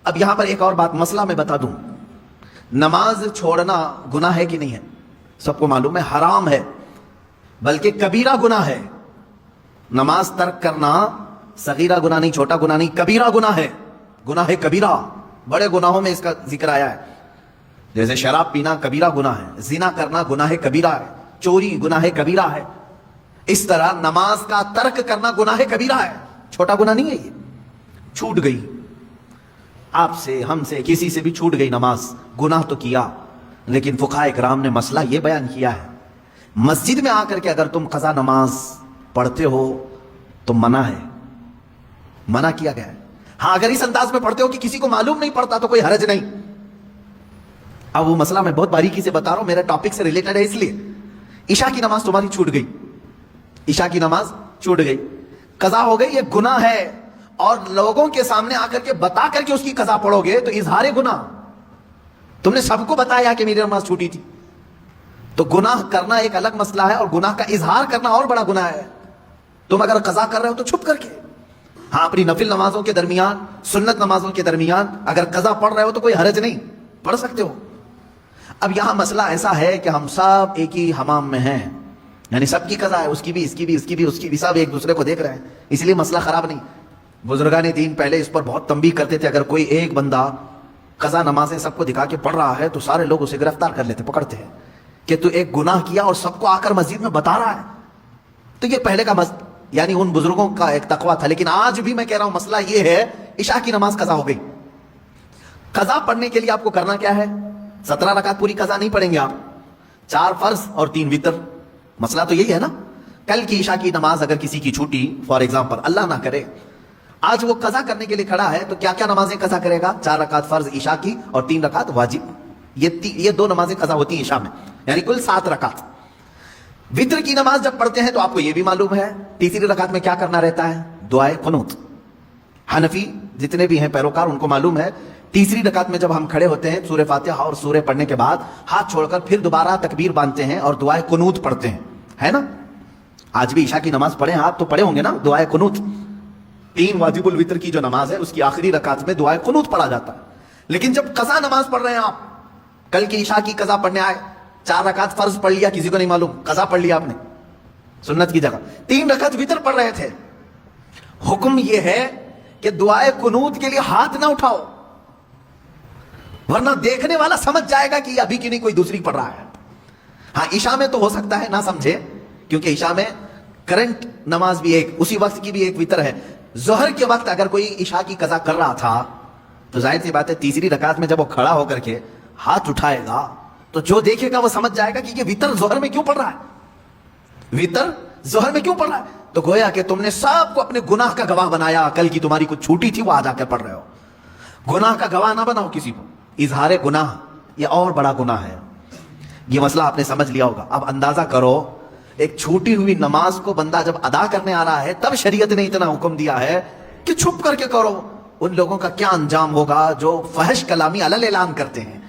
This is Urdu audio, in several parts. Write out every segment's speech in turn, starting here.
اب یہاں پر ایک اور بات مسئلہ میں بتا دوں، نماز چھوڑنا گناہ ہے کہ نہیں ہے؟ سب کو معلوم ہے حرام ہے، بلکہ کبیرہ گناہ ہے۔ نماز ترک کرنا صغیرہ گناہ نہیں، چھوٹا گناہ نہیں، کبیرہ گناہ ہے، گناہ ہے کبیرہ۔ بڑے گناہوں میں اس کا ذکر آیا ہے، جیسے شراب پینا کبیرہ گناہ ہے، زنا کرنا گناہ کبیرہ ہے، چوری گناہ کبیرہ ہے۔ اس طرح نماز کا ترک کرنا گناہ کبیرہ ہے، چھوٹا گناہ نہیں ہے۔ یہ چھوٹ گئی آپ سے، ہم سے، کسی سے بھی چھوٹ گئی نماز، گناہ تو کیا، لیکن فقہاء کرام نے مسئلہ یہ بیان کیا ہے، مسجد میں آ کر کے اگر تم قضا نماز پڑھتے ہو تو منع ہے، منع کیا گیا ہے۔ ہاں اگر اس انداز میں پڑھتے ہو کہ کسی کو معلوم نہیں پڑتا تو کوئی حرج نہیں۔ اب وہ مسئلہ میں بہت باریکی سے بتا رہا ہوں، میرے ٹاپک سے ریلیٹڈ ہے، اس لیے عشاء کی نماز تمہاری چھوٹ گئی، عشاء کی نماز چھوٹ گئی، قضا ہو گئی، یہ گناہ ہے، اور لوگوں کے سامنے آ کر کے بتا کر کے اس کی قضا پڑھو گے تو اظہار گناہ، تم نے سب کو بتایا کہ میری نماز چھوٹی تھی۔ تو گناہ کرنا ایک الگ مسئلہ ہے، اور گناہ کا اظہار کرنا اور بڑا گناہ ہے۔ تم اگر قضا کر رہے ہو تو چھپ کر کے، ہاں اپنی نفل نمازوں کے درمیان، سنت نمازوں کے درمیان اگر قضا پڑھ رہے ہو تو کوئی حرج نہیں، پڑھ سکتے ہو۔ اب یہاں مسئلہ ایسا ہے کہ ہم سب ایک ہی حمام میں ہیں، یعنی سب کی قضا ہے، اس کی بھی، اس کی بھی، اس کی بھی، اس کی بھی، سب ایک دوسرے کو دیکھ رہے ہیں، اس لیے مسئلہ خراب نہیں۔ بزرگان دین پہلے اس پر بہت تنبیہ کرتے تھے، اگر کوئی ایک بندہ قضا نمازیں سب کو دکھا کے پڑھ رہا ہے تو سارے لوگ اسے گرفتار کر لیتے، پکڑتے ہیں کہ تو ایک گناہ کیا اور سب کو آ کر مسجد میں بتا رہا ہے۔ تو یہ پہلے کا یعنی ان بزرگوں کا ایک تقویٰ تھا، لیکن آج بھی میں کہہ رہا ہوں مسئلہ یہ ہے، عشاء کی نماز قضا ہو گئی، قضا پڑھنے کے لیے آپ کو کرنا کیا ہے؟ 17 رکعت پوری قضا نہیں پڑھیں گے آپ، 4 فرض اور 3 وتر۔ مسئلہ تو یہی ہے نا، کل کی عشاء کی نماز اگر کسی کی چھوٹی، فار ایگزامپل اللہ نہ کرے، آج وہ قضا کرنے کے لیے کھڑا ہے، تو کیا کیا نمازیں قضا کرے گا؟ 4 رکعت فرض عشاء کی اور 3 رکعت واجب، یہ 2 نمازیں قضا ہوتی ہیں عشاء میں، یعنی کل 7 رکعت۔ وتر کی نماز جب پڑھتے ہیں تو آپ کو یہ بھی معلوم ہے تیسری رکعت میں کیا کرنا رہتا ہے؟ دعائے قنوت۔ حنفی جتنے بھی ہیں پیروکار ان کو معلوم ہے، تیسری رکعت میں جب ہم کھڑے ہوتے ہیں سورہ فاتحہ اور سورہ پڑھنے کے بعد ہاتھ چھوڑ کر پھر دوبارہ تکبیر باندھتے ہیں اور دعائے قنوت پڑھتے ہیں، ہے نا؟ آج بھی عشاء کی نماز پڑھیں آپ تو پڑھے ہوں گے نا دعائے قنوت۔ 3 واجب الوتر کی جو نماز ہے اس کی آخری رکعت میں دعائے قنوت پڑھا جاتا ہے۔ لیکن جب قضا نماز پڑھ رہے ہیں آپ، کل کی عشاء کی قضا پڑھنے آئے، 4 رکعت فرض پڑھ لیا، کسی کو نہیں معلوم، قضا پڑھ لیا آپ نے سنت کی جگہ، 3 رکعت وتر پڑھ رہے تھے، حکم یہ ہے کہ دعائے قنوت کے لیے ہاتھ نہ اٹھاؤ، ورنہ دیکھنے والا سمجھ جائے گا کہ یہ ابھی کی نہیں کوئی دوسری پڑھ رہا ہے۔ ہاں عشاء میں تو ہو سکتا ہے نہ سمجھے، کیونکہ عشاء میں کرنٹ نماز بھی ایک، اسی وقت کی بھی ایک وتر ہے۔ ظہر کے وقت اگر کوئی عشاء کی قضا کر رہا تھا تو ظاہر سی بات ہے تیسری رکعت میں جب وہ کھڑا ہو کر کے ہاتھ اٹھائے گا تو جو دیکھے گا وہ سمجھ جائے گا کہ یہ وتر ظہر میں کیوں پڑھ رہا ہے، وتر ظہر میں کیوں پڑھ رہا ہے۔ تو گویا کہ تم نے سب کو اپنے گناہ کا گواہ بنایا، کل کی تمہاری کچھ چھوٹی تھی وہ آج آ کر پڑھ رہے ہو۔ گناہ کا گواہ نہ بناؤ کسی کو، اظہار گناہ یہ اور بڑا گناہ ہے۔ یہ مسئلہ آپ نے سمجھ لیا ہوگا۔ اب اندازہ کرو ایک چھوٹی ہوئی نماز کو بندہ جب ادا کرنے آ رہا ہے تب شریعت نے اتنا حکم دیا ہے کہ چھپ کر کے کرو۔ ان لوگوں کا کیا انجام ہوگا جو فحش کلامی علل اعلان کرتے ہیں،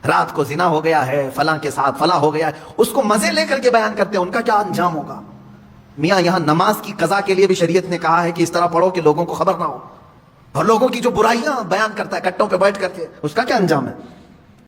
رات کو زنا ہو گیا ہے فلاں کے ساتھ، فلاں ہو گیا ہے، اس کو مزے لے کر کے بیان کرتے ہیں، ان کا کیا انجام ہوگا۔ میاں یہاں نماز کی قضا کے لیے بھی شریعت نے کہا ہے کہ اس طرح پڑھو کہ لوگوں کو خبر نہ ہو، اور لوگوں کی جو برائیاں بیان کرتا ہے کٹوں پہ بیٹھ کر کے، اس کا کیا انجام ہے۔